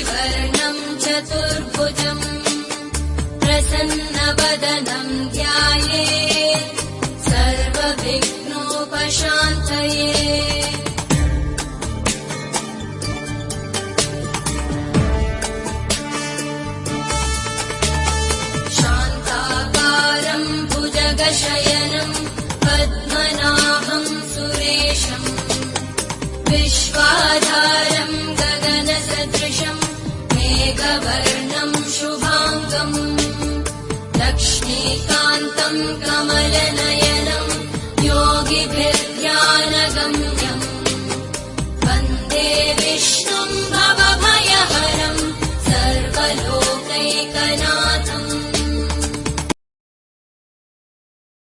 शशिवर्णम् चतुर्भुजम् प्रसन्नवदनम् ध्यायेत् सर्वविघ्नोपशान्तये। शान्ताकारम् भुजगशयनम् पद्मनाभम् सुरेशम् विश्वाधारम् गगनसदृशम् मेघवर्णम् शुभाङ्गम् लक्ष्मीकान्तम् कमलनयनम्